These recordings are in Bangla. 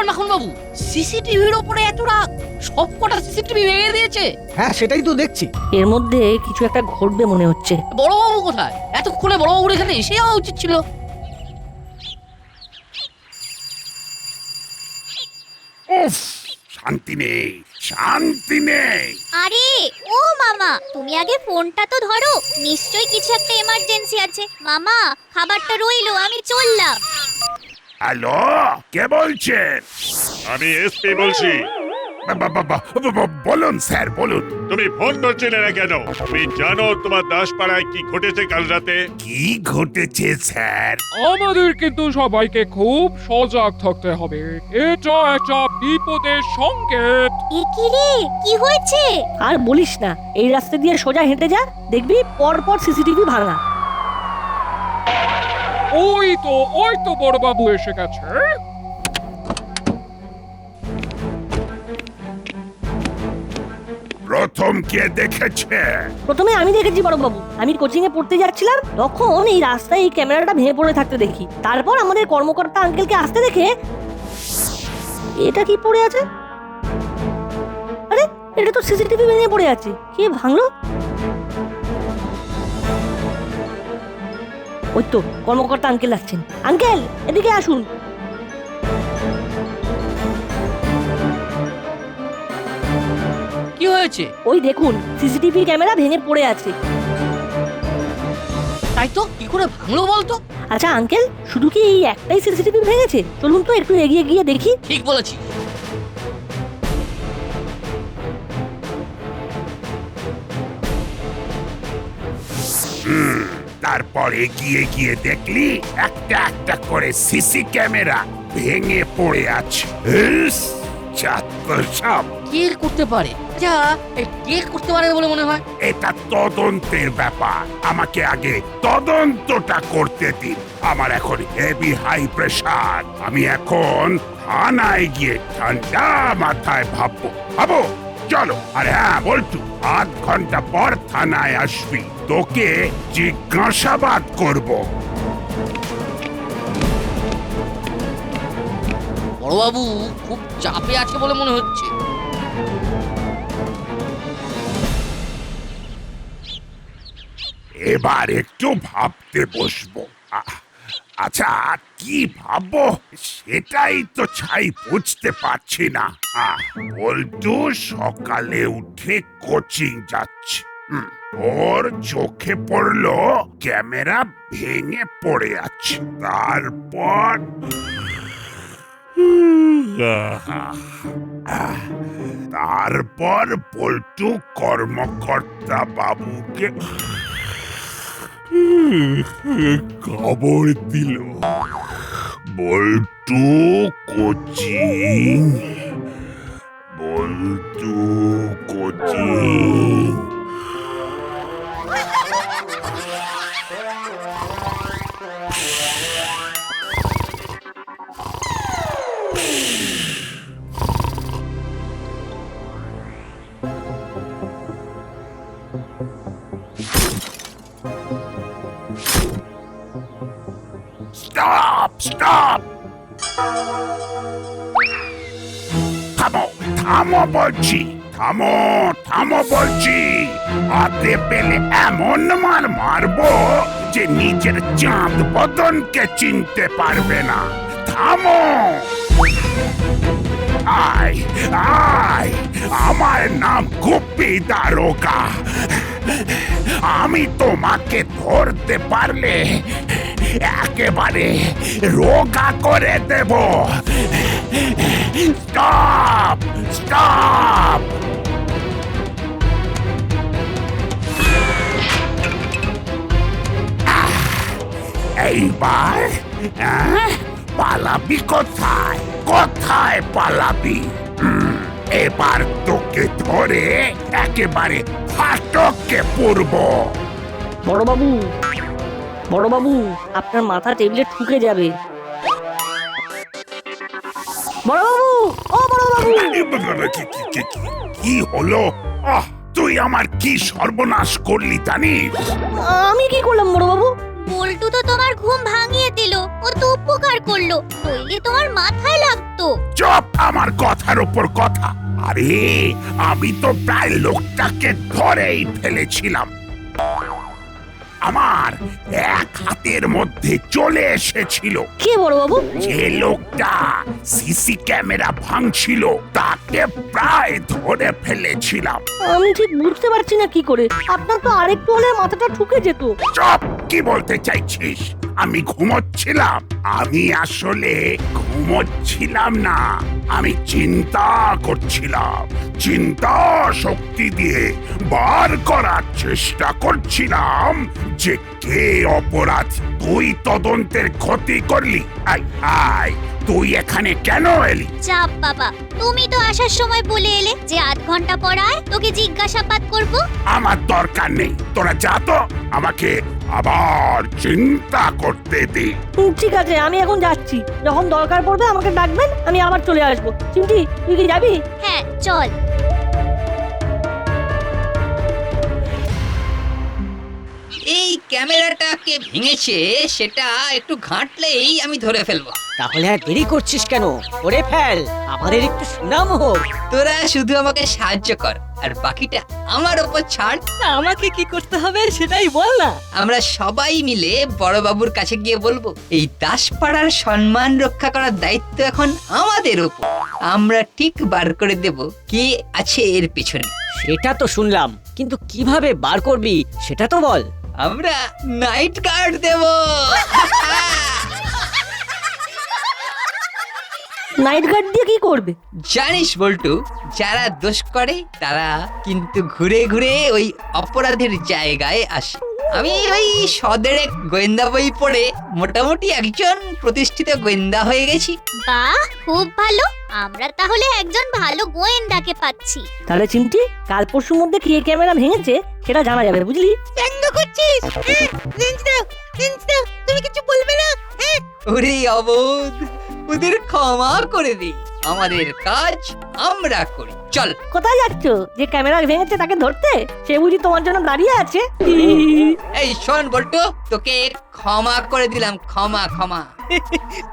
মাখন বাবু, সিসিটিভির ওপরে এত রাগ, সব কটা সিসিটিভি ভেঙে দিয়েছে। হ্যাঁ সেটাই তো দেখছি। এর মধ্যে কিছু একটা ঘটবে মনে হচ্ছে। বড়বাবু কোথায়? এতক্ষণে বড়বাবুর এখানে এসে যাওয়া উচিত ছিল। উফ, শান্তি নেই, শান্তি নেই। আরে ও মামা, তুমি আগে ফোনটা তো ধরো, নিশ্চয়ই কিছু একটা এমার্জেন্সি আছে। মামা, খাবারটা রইলো, আমি চললাম। হ্যালো, কে বলছেন? আমি এসপি বলছি। বলুন স্যার, বলুন। তুমি ফোন ধরছিলে না কেন? তুমি জানো তোমার দাসপাড়ায় কি ঘটেছে কাল রাতে? কি ঘটেছে স্যার? আমাদের কিন্তু সবাইকে খুব সজাগ থাকতে হবে। এটা একটা বিপদের সংকেত। এ কি রে, কি হয়েছে? আর বলিস না, এই রাস্তা দিয়ে সোজা হেঁটে যা, দেখবি পর পর সিসিটিভি ভাঙা। ওই তো বড়বাবু এসে গেছে। প্রথম কে দেখেছে? প্রথমে আমি দেখেছি বড়বাবু, আমি কোচিং এ পড়তে যাচ্ছিলাম, তখন এই রাস্তায় এই ক্যামেরাটা ভেঙে পড়ে থাকতে দেখি। তারপর আমাদের কর্মকর্তা আঙ্কেলকে আসতে দেখে, এটা কি পড়ে আছে? আরে এটা তো সিসিটিভি ভেঙে পড়ে আছে, কে ভাঙলো? ওই তো কর্মকর্তা আঙ্কেল আসছেন। আঙ্কেল এদিকে আসুন। কি হয়েছে? ওই দেখুন, সিসিটিভি ক্যামেরা ভেঙে পড়ে আছে। তাই তো, কি করে ভাঙলো বলতো? আচ্ছা আঙ্কেল, শুধু কি এই একটাই সিসিটিভি ভেঙেছে? চলুন তো একটু এগিয়ে গিয়ে দেখি। ঠিক বলেছি। তারপর এগিয়ে গিয়ে দেখলি একটা একটা করে সিসি ক্যামেরা ভেঙে পড়ে আছে। ইস, চাত্তর সব। কে করতে পারে? আচ্ছা, কে করতে পারে বলে মনে হয়? এটা তদন্তের ব্যাপার, আমাকে আগে তদন্তটা করতে দিন। আমার এখন হেভি হাই প্রেসার। আমি এখন থানায় গিয়ে ঠান্ডা মাথায় ভাববো। চলো। আরে হ্যাঁ বলতু, আধ ঘন্টা পর থানায় আসবি, তোকে জিজ্ঞাসাবাদ করব। বড়বাবু খুব চাপে আছে বলে মনে হচ্ছে। এবার একটু ভাবতে বসবো। আচ্ছা, কি ভাববো সেটাই তো ছাই বুঝতে পারছি না। বল্টু সকালে উঠে কোচিং যাচ্ছে, ওর চোখে পড়লো ক্যামেরা ভেঙে পড়ে আছে। তারপর বল্টু কর্মকর্তা বাবুকে খবর দিল, বল্টু কোচিং। Stop! থামো বলছি, থামো বলছি। হাতে পেলে এমন মারবো যে নিজের চাঁদ বদনকে চিনতে পারবে না। থামো। আয়, আমার নাম গুপ্পি দারোগা। আমি তোমাকে ধরতে পারলে একেবারে রোগা করে দেব। স্টপ! এইবার পালাবি কোথায়? পালাবি? এবার তোকে ধরে একেবারে ফাটকে পুরব। বড়বাবু আপনার মাথা টেবিলে ঠুকে যাবে। বড়বাবু, ও বড়বাবু! কি হলো? তুই আমার কি সর্বনাশ করলি জানিস? আমি কি করলাম বড়বাবু? পল্টু তো তোমার ঘুম ভাঙিয়ে দিল, ও তো উপকার করলো, নইলে তোমার মাথায় লাগতো। চুপ, আমার কথার উপর কথা। আরে আমি তো প্রায় লোকটাকে ধরেই ফেলেছিলাম, আমার এক হাতের মধ্যে চলে এসেছিল। কে বড়বাবু? যে লোকটা সিসি ক্যামেরা ভাঙছিল তাকে প্রায় ধরে ফেলেছিলাম। আমি ঠিক বুঝতে পারছি না কি করে, আপনার তো আরেকটু হলে মাথাটা ঠুকে যেত। চুপ, কি বলতে চাইছিস? আমি ঘুমোচ্ছিলাম? আমি আসলে ঘুমোচ্ছিলাম না, আমি চিন্তা করছিলাম। চিন্তা শক্তি দিয়ে বার করার চেষ্টা করছিলাম যে কে অপরাধ। তুই তদন্তের ক্ষতি করলি। আই আই, তুই এখানে কেন এলি? চাপ বাবা, তুমি তো আসার সময় বলে এলে যে আধ ঘন্টা পর আয়, তোকে জিজ্ঞাসাবাদ করব। আমার দরকার নেই, তোরা যা তো, আমাকে আবার চিন্তা করতে দে। ঠিক আছে, আমি এখন যাচ্ছি। যখন দরকার পড়বে আমাকে ডাকবেন, আমি আবার চলে আসবো। চিমটি, তুই কি যাবি? হ্যাঁ চল। এই ক্যামেরাটা কে ভেঙেছে সেটা একটু ঘাঁটলেই আমি ধরে ফেলবো। তাহলে আর দেরি করছিস কেন? করে ফেল, আমাদের একটু সুনাম হোক। তোরা শুধু আমাকে সাহায্য কর, আর বাকিটা আমার ওপর ছাড়। আমাকে কি করতে হবে সেটাই বল না। আমরা সবাই মিলে বড়বাবুর কাছে গিয়ে বলবো এই দাসপাড়ার সম্মান রক্ষা করার দায়িত্ব এখন আমাদের ওপর। আমরা ঠিক বার করে দেব কে আছে এর পেছনে। সেটা তো শুনলাম, কিন্তু কিভাবে বার করবি সেটা তো বল। আমরা নাইট গার্ড দেব। নাইট গার্ড দিয়ে কি করবে? জানিস বল্টু, যারা দোষ করে তারা কিন্তু ঘুরে ঘুরে ওই অপরাধের জায়গায় আসে। আমি ওই সদরে গোয়েন্দা বই পড়ে মোটামুটি একজন প্রতিষ্ঠিত গোয়েন্দা হয়ে গেছি। বাহ, খুব ভালো। আমরা তাহলে একজন ভালো গোয়েন্দাকে পাচ্ছি। তাহলে চিমটি, কাল পরশুর মধ্যে কে ক্যামেরা ভেঙেছে সেটা জানা যাবে, বুঝলি? ব্যঙ্গ করছিস? তুমি কিছু বলবে না? ওরে অবোধ, ওদের ক্ষমা করে দি, আমাদের কাজ আমরা করি। চল। কোথায় যাচ্ছ? যে ক্যামেরা ভেঙেছে তাকে ধরতে? সে বুঝি তোমার জন্য দাঁড়িয়ে আছে? এই শোন বল্টু, তোকে ক্ষমা করে দিলাম, ক্ষমা ক্ষমা।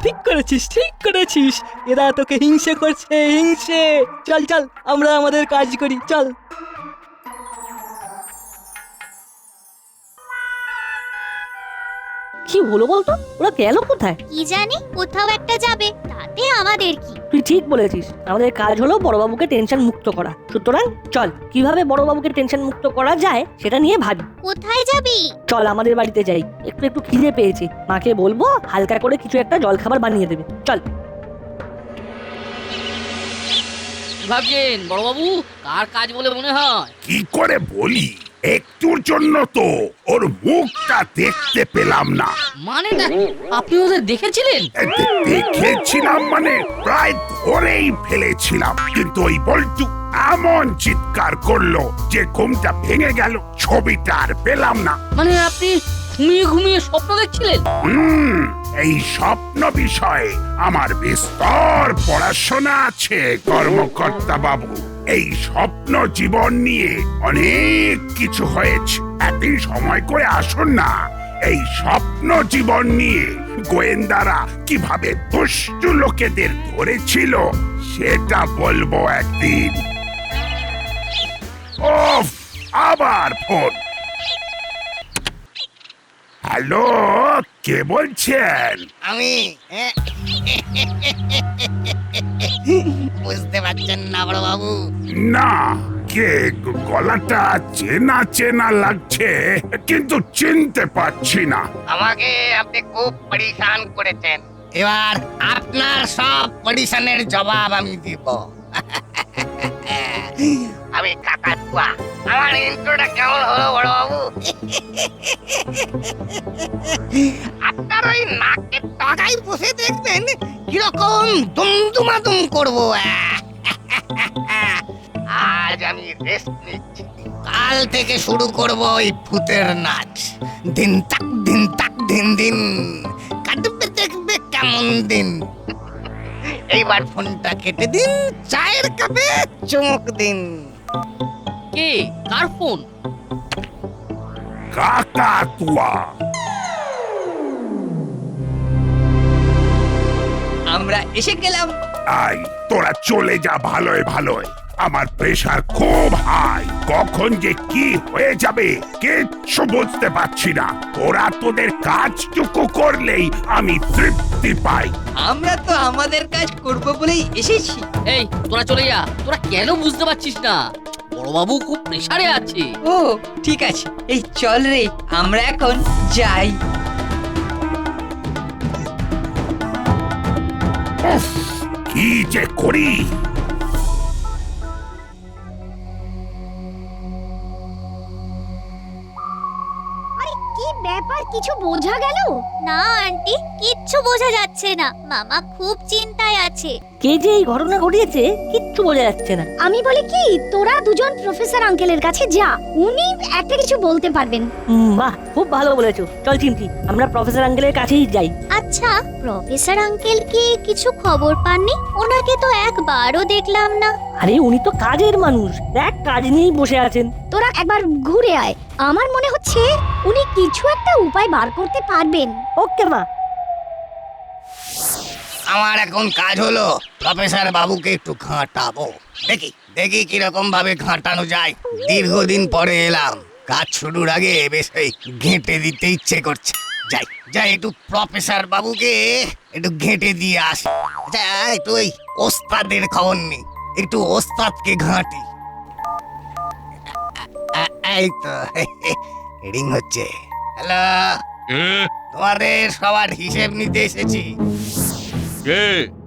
ঠিক করেছিস, ঠিক করেছিস। এরা তোকে হিংসে করছে, হিংসে। চল চল, আমরা আমাদের কাজ করি, চল। কি হলো বলতো? ওরা গেল কোথায়? কি জানি, কোথাও একটা যাবে, তাতে আমাদের কি? তুই ঠিক বলেছিস, আমাদের কাজ হলো বড়বাবুকে টেনশন মুক্ত করা। সুতরাং চল, কিভাবে বড়বাবুকে টেনশন মুক্ত করা যায় সেটা নিয়ে ভাবি। কোথায় যাবি? চল আমাদের বাড়িতে যাই, একটু একটু খিদে পেয়েছে। মাকে বলবো হালকা করে কিছু একটা জলখাবার বানিয়ে দেবে। চল। ভাবছেন বড়বাবু, কার কাজ বলে মনে হয়? কি করে বলি, একটুর জন্য তো ওর মুখটা দেখতে পেলাম না। মানেটা কি? আপনি ওদের দেখেছিলেন? দেখেছিলাম মানে প্রায় ধরেই ফেলেছিলাম, কিন্তু ওই বল্টু এমন চিৎকার করলো যে ঘুমটা ভেঙে গেল। ছবিটা আর পেলাম না। মানে আপনি ঘুমিয়ে ঘুমিয়ে স্বপ্ন দেখছিলেন? এই স্বপ্ন বিষয়ে আমার বিস্তর পড়াশোনা আছে কর্মকর্তা বাবু। এই স্বপ্ন জীবন নিয়ে অনেক কিছু হয়েছে। একদিন সময় করে আসুন না, এই স্বপ্ন জীবন নিয়ে গোয়েন্দারা কিভাবে দুষ্টু লোকেদের ধরেছিল সেটা বলবো একদিন। ওফ, আবার ফোন। হ্যালো, কে বলছেন? আমি বুঝতে পারছেন না বড় বাবু? না, কে? গলাটা চেনা চেনা লাগছে, কিন্তু চিনতে পারছি না। আমাকে আপনি খুব পরিশান করেছেন, এবার আপনার সব পরিশানের জবাব আমি দিব। আমি কাকাতুয়া। আমার ইন্ট্রোটা কেমন হলো বড় বাবু? আপনার ওই নাকের টাকায় বসে দেখবেন কিরকম দুমদুমাদুম করবো। আজ আমি রেস্ট নিচ্ছি, কাল থেকে শুরু করব ওই ভূতের নাচ। দিন তাক দিন তাক দিন দিন কাটবে, দেখবে কেমন দিন। এইবার ফোনটা কেটে দিন, চায়ের কাপে চুমুক দিন। কে? কার ফোন? কাকাতুয়া। আমরা এসে গেলাম। আই তোরা চলে যা ভালোই ভালোই। আমার প্রেশার খুব হাই, কখন যে কি হয়ে যাবে কিচ্ছু বুঝতে পারছি না। তোরা তোদের কাজটুকু করলেই আমি তৃপ্তি পাই। আমরা তো আমাদের কাজ করব বলেই এসেছি। এই তোরা চলে যা, তোরা কেন বুঝতে পারছিস না? বড়বাবু খুব প্রেসারে আছে। ও ঠিক আছে, এই চল রে, আমরা এখন যাই। কি যে করি। কি ব্যাপার, কিছু বোঝা গেল না? আন্টি, কিচ্ছু বোঝা যাচ্ছে না। মামা খুব চিন্তায় আছে। কে যে এই ঘটনা ঘটিয়েছে কিচ্ছু বোঝা যাচ্ছে না। আমি বলি কি, তোরা দুজন প্রফেসর আঙ্কেলের কাছে যা, উনি একটা কিছু বলতে পারবেন। বাহ, খুব ভালো বলেছো। চল চিমটি, আমরা প্রফেসর আঙ্কেলের কাছেই যাই। আচ্ছা, প্রফেসর আঙ্কেল কি কিছু খবর পাননি? ওনাকে তো একবারও দেখলাম না। আরে উনি তো কাজের মানুষ, দেখ কাজ নিয়েই বসে আছেন। তোরা একবার ঘুরে আয়, আমার মনে হচ্ছে উনি কিছু একটা উপায় বার করতে পারবেন। ওকে মা। আমার এখন কাজ হলো প্রফেসর বাবুকে একটু ঘাঁটাবো। দেখি দেখি কিরকম ভাবে ঘাঁটানো যায়। দীর্ঘদিন পরে এলাম, কাজ শুরুর আগে বেশ এই ঘেঁটে দিতে ইচ্ছে করছে। যাই যাই, একটু প্রফেসর বাবুকে একটু ঘেঁটে দিয়ে আসি। আচ্ছা, একটু ওই ওস্তাদের খবর নেই, একটু ওস্তাদকে ঘাঁটি। এই তো রিং হচ্ছে। হ্যালো, তোমাদের সবার হিসেব নিতে এসেছি। কে?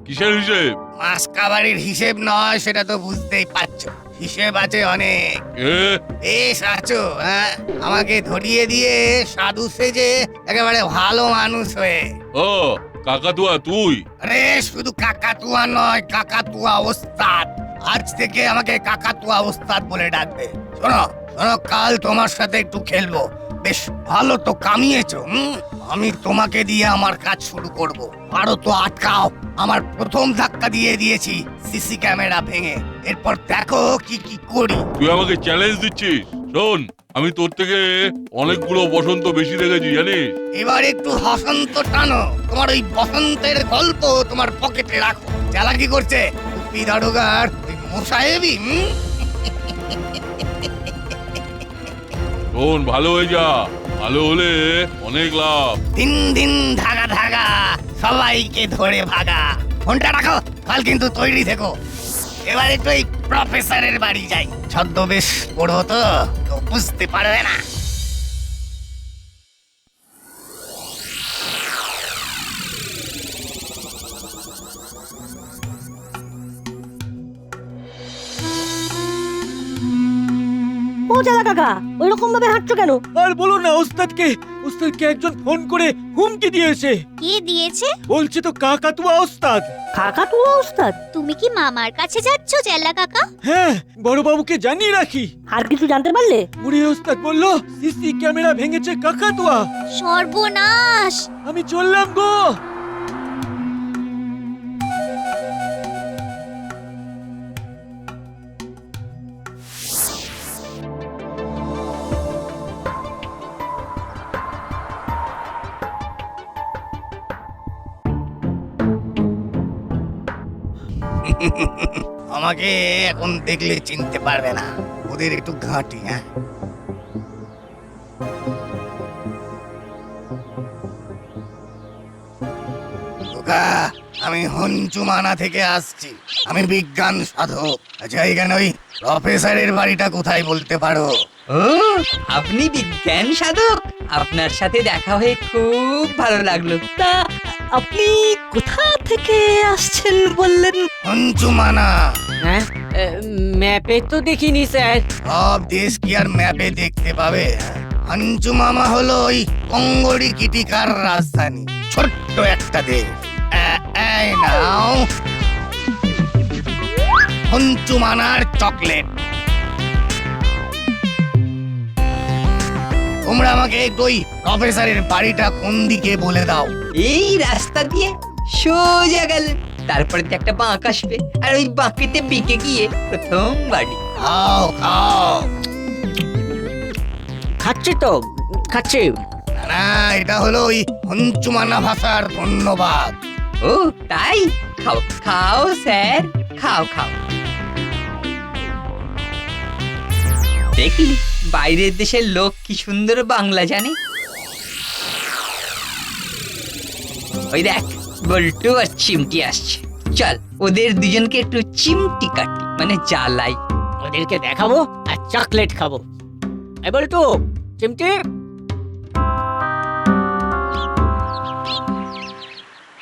কিসের হিসেব? মাস কাবারির হিসেব নয়, সেটা তো বুঝতেই পারছো। হিসেব আছে অনেক। বেশ আছো, হ্যাঁ? আমাকে ধরিয়ে দিয়ে সাধু সেজে একেবারে ভালো মানুষ হয়ে। ও কাকাতুয়া তুই? আরে শুধু কাকাতুয়া নয়, কাকাতুয়া ওস্তাদ। আজ থেকে আমাকে কাকাতুয়া ওস্তাদ বলে ডাকবে। শোনো শোনো, কাল তোমার সাথে একটু খেলবো। বেশ ভালো তো কামিয়েছো। আমি তোমাকে দিয়ে আমার কাজ শুরু করব। আরো তো আটকাও। আমার প্রথম ধাক্কা দিয়ে দিয়েছি সিসি ক্যামেরা ভেঙে। এরপর দেখো কি কি করি। তুই আমাকে চ্যালেঞ্জ দিচ্ছিস? শোন, আমি তোর থেকে অনেকগুলো বসন্ত বেশি দেখেছি জানিস। এবার একটু বসন্ত টানো। তোমার ওই বসন্তের গল্প তোমার পকেটে রাখো। চালাকি করছে টুপি দারোগার ওই মোসাহেবি। শোন, ভালো হয়ে যা, ভালো হলে অনেক লাভ। দিন দিন ধাগা ধাগা, সবাইকে ধরে ভাগা। ফোনটা রাখো, কাল কিন্তু তৈরি থেকো। এবার একটু এই প্রফেসরের বাড়ি যাই। ছদ্মবেশ পড়বো তো বুঝতে পারবে না। ও চালা কাকা, ওই রকম ভাবে হাঁটছো কেন? আর বলো না, ওস্তাদকে একজন ফোন করে হুমকি দিয়েছে। কে দিয়েছে? বলছে তো কাকাতুয়া ওস্তাদ। কাকাতুয়া ওস্তাদ? তুমি কি মামার কাছে যাচ্ছ চেল্লা কাকা? হ্যাঁ, বড়বাবুকে জানিয়ে রাখি। আর কিছু জানতে পারলে? বুড়ি ওস্তাদ বললো সিসি ক্যামেরা ভেঙেছে কাকাতুয়া। সর্বনাশ! আমি চললাম গো। আমাকে এখন দেখলে চিনতে পারবে না। ওদের একটু ঘাঁটি। হ্যাঁ, আমি হঞ্চুমানা থেকে আসছি। আমি বিজ্ঞান সাধক। আচ্ছা, এখানে ওই প্রফেসরের বাড়িটা কোথায় বলতে পারো? ও, আপনি বিজ্ঞান সাধক? আপনার সাথে দেখা হয়ে খুব ভালো লাগলো। তা আপনি কোথা থেকে আসছেন বললেন? হঞ্চুমানা। হ্যাঁ, ম্যাপে তো দেখিনি স্যার। সব দেশ কি আর ম্যাপে দেখতে পাবে? হঞ্চুমামা হলো ওই কঙ্গরি কিটিকার রাজধানী, ছোট্ট একটা দেশ। এই নাও হঞ্চুমানার চকলেট। তোমরা আমাকে ওই প্রফেসরের বাড়িটা কোন দিকে বলে দাও। এই রাস্তা দিয়ে সোজা গেলেন, তারপরে তো একটা বাঁক আসবে, আর ওই বাঁকেতে বিকে গিয়ে প্রথম বাড়ি। খাও খাও। খাচ্ছি তো, খাচ্ছি। না, এটা হলো ওই হঞ্চুমানা ভাষার ধন্যবাদ। ও তাই, খাও খাও স্যার, খাও খাও। দেখলি বাইরের দেশের লোক কি সুন্দর বাংলা জানে। ওই দেখ বল্টু আর চিমটি আসছে, চল ওদের দুজনকে একটু চিমটি কাটি, মানে জ্বালাই। ওদেরকে দেখাবো আর চকলেট খাবো। এই বল্টু, চিমটি,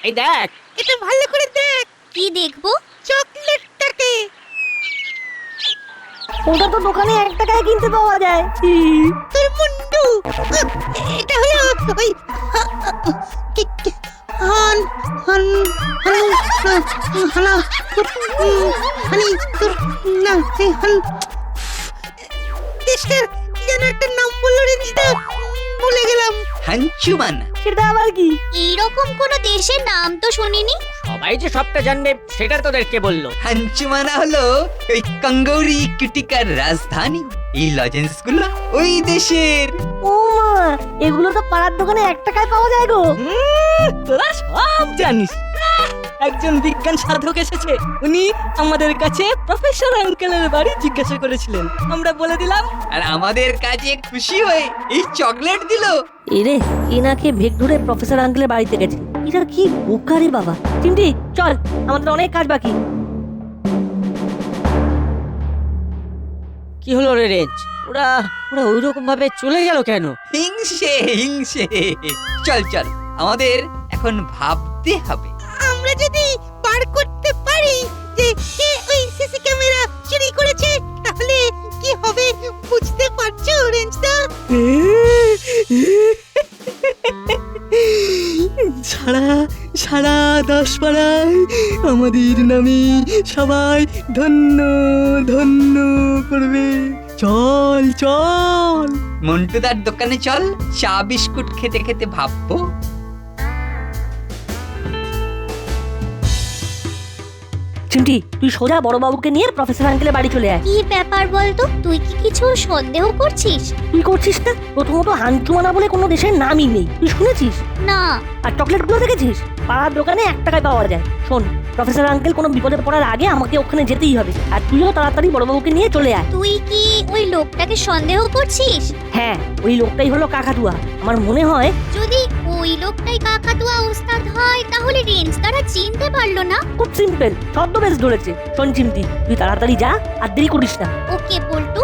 এই দেখ। এটা ভালো করে দেখ, কি দেখবো? চকলেটটাকে। ওটা তো দোকানে 1 টাকায় কিনতে পাওয়া যায়। তোর মুন্ডু, এটা হলো ওই হান হান হান হানা হানি তোর না এই হান দেশের কি যেন একটা নাম বললো রে দিদা, ভুলে গেলাম। হাঞ্চুমানা। সেটা আবার কি? এইরকম কোনো দেশের নাম তো শুনিনি। সবাই যে সবটা জানবে সেটা তোদেরকে বললো। হাঞ্চুমানা হলো ওই কাঙ্গৌরি কিটিকার রাজধানী। এই লজেন্স গুলো ওই দেশের। ও মা, এগুলো তো পাড়ার দোকানে 1 টাকায় পাওয়া যায় গো। তোরা সব জানিস। একজন বিজ্ঞান সাধক এসেছে, উনি আমাদের কাছে প্রফেসর আঙ্কেলের বাড়ি জিজ্ঞাসা করেছিলেন, আমরা বলে দিলাম। আর আমাদের কাছে খুশি হয়ে এই চকলেট দিল। এরে, এনাকে ভেগ ধরে প্রফেসর আঙ্কেলের বাড়িতে গেছে। এটা কি বোকা রে বাবা। চিমটি চল, আমাদের অনেক কাজ বাকি। কি হলো রে রেঞ্জ? ওরা ওরা ওইরকম ভাবে চলে গেল কেন? হিংসে হিংসে। চল চল, আমাদের এখন ভাবতে হবে। আমরা যদি বার করতে পারি যে কে ওই সিসি ক্যামেরা চুরি করেছে, তাহলে কি হবে বুঝতে পারছো রেঞ্জদা? সারা সারা 10 পাড়ায় আমাদের নামে সবাই ধন্য ধন্য করবে। চল চল মন্টুদার দোকানে চল, চা বিস্কুট খেতে খেতে ভাববো। চিমটি, তুই সোজা বড়বাবুকে নিয়ে প্রফেসর আঙ্কেলের বাড়ি চলে আয়। কি ব্যাপার বলতো? তুই কি কিছু সন্দেহ করছিস? তুই করছিস না? প্রথমত হাঞ্চুমানা বলে কোনো দেশের নামই নেই, তুই শুনেছিস? না। আর চকলেটগুলো দেখেছিস? পাড়ার দোকানে 1 টাকায় পাওয়া যায়। শোন, প্রফেসর আঙ্কেল কোনো বিপদে পড়ার আগে আমাকে ওখানে যেতেই হবে। আর তুইও তাড়াতাড়ি বড়বাবুকে নিয়ে চলে আয়। তুই কি ওই লোকটাকে সন্দেহ করছিস? হ্যাঁ, ওই লোকটাই হলো কাকাতুয়া। আমার মনে হয় যদি ওই লোকটাই কাকাতুয়া ওস্তাদ হয়, তাহলে রেঞ্জ তারা চিনতে পারলো না। খুব সিম্পল, ছদ্মবেশ ধরেছে। শোন চিমটি, তুই তাড়াতাড়ি যা, আর দেরি করিস না। ওকে বল্টু।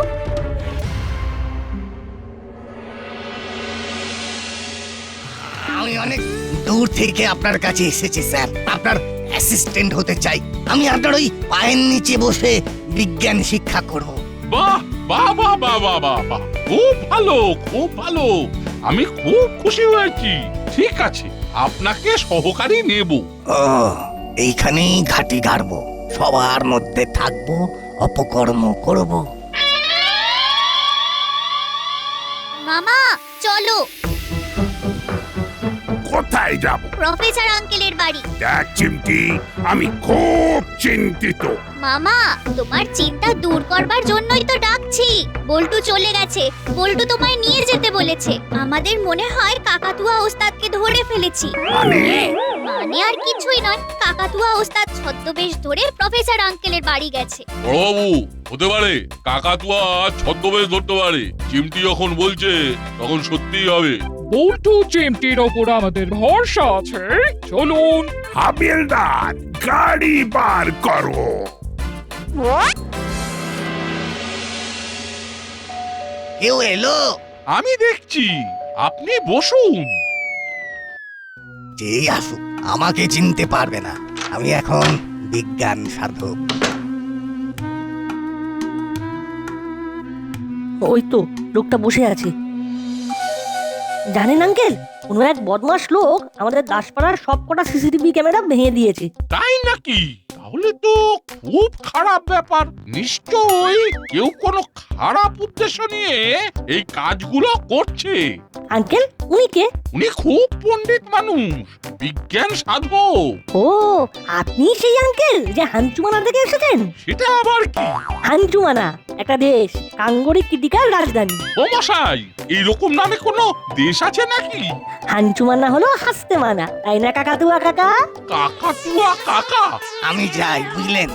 আমি অনেক দূর থেকে আপনার কাছে এসেছি স্যার, আপনার অ্যাসিস্ট্যান্ট হতে চাই। আমি আপনার ওই পায়ের নিচে বসে বিজ্ঞান শিক্ষা করব। বাহ বাহ বাহ বাহ বাহ বাহ বাহ, খুব ভালো খুব ভালো, আমি খুব খুশি হয়েছি। ঠিক আছে, আপনাকে সহকারী নেব। ও, এইখানেই ঘাটি গাড়বো, সবার মধ্যে থাকবো, অপকর্ম করব। মামা চলো, কোথায় যাব? প্রফেসর আঙ্কেলের বাড়ি। দেখ চিমটি, আমি খুব চিন্তিত। মামা, তোমার চিন্তা দূর করবার জন্যই তো ডাকছি। বল্টু চলে গেছে, বল্টু তোমায় নিয়ে যেতে বলেছে। আমাদের মনে হয় কাকাতুয়া ওস্তাদকে ধরে ফেলেছি। মানে আর কিছুই নয়, কাকাতুয়া ওস্তাদ ছদ্মবেশ ধরে প্রফেসর আঙ্কেলের বাড়ি গেছে। বড়বাবু, হতে পারে কাকাতুয়া ছদ্মবেশ ধরতে পারে। চিমটি যখন বলছে তখন সত্যিই হবে। বল্টু চিমটির ওপর আমাদের ভরসা আছে। চলুন। হাবিলদার, গাড়ি বার করো। কেউ এলো? আমি দেখছি, আপনি বসুন। যেই আসুক, আমাকে চিনতে পারবে না। আমি এখন বিজ্ঞান সাধক। ওই তো লোকটা বসে আছে। জানেন আঙ্কেল, কোনো এক বদমাশ লোক আমাদের দাসপাড়ার সবকটা সিসিটিভি ক্যামেরা ভেঙে দিয়েছে। তাই নাকি? তাহলে তো খুব খারাপ ব্যাপার। নিশ্চয়ই কেউ কোনো খারাপ উদ্দেশ্য নিয়ে এই কাজগুলো করছে। আঙ্কেল, উনি কে? উনি খুব পণ্ডিত মানুষ, বিজ্ঞান সাধক। ও, আপনি সেই আঙ্কেল যে হাঞ্চুমানা থেকে এসেছেন? সেটা আবার কি? হাঞ্চুমানা একটা দেশ, কাঙ্গরি কিটিকার রাজধানী। ও মশাই, এইরকম নামে কোনো দেশ আছে নাকি? হাঞ্চু মানা হলো হাসতে মানা, তাই না কাকাতুয়া কাকা? কাকাতুয়া কাকা? আমি যাই, বুঝলেন?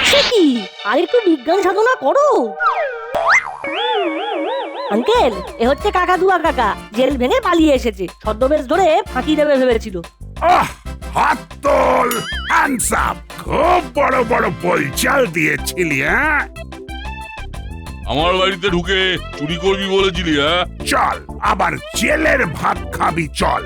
সে কি, আর একটু বিজ্ঞান সাধনা করো। আঙ্কেল, এ হচ্ছে কাকাতুয়া কাকা, জেল ভেঙে পালিয়ে এসেছে। ছদ্মবেশ ধরে ফাঁকি দেবে ভেবেছিল। আহ, হাত তোল, হ্যান্ডস আপ। খুব বড় বড় বলচাল দিয়েছিলি, হ্যাঁ? আমার বাড়িতে ঢুকে চুরি করবি বলেছিলি, হ্যাঁ? চল, আবার জেলের ভাত খাবি, চল।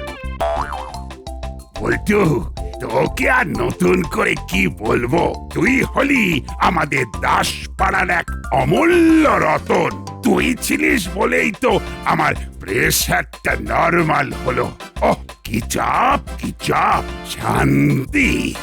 বলটু, তোকে আর নতুন করে কি বলবো? তুই হলি আমাদের দাসপাড়ার এক অমূল্য রতন। তুই ছিলিস বলেই তো আমার প্রেশারটা নরমাল হলো। ওহ, কি চাপ, কি চাপ! শান্তি।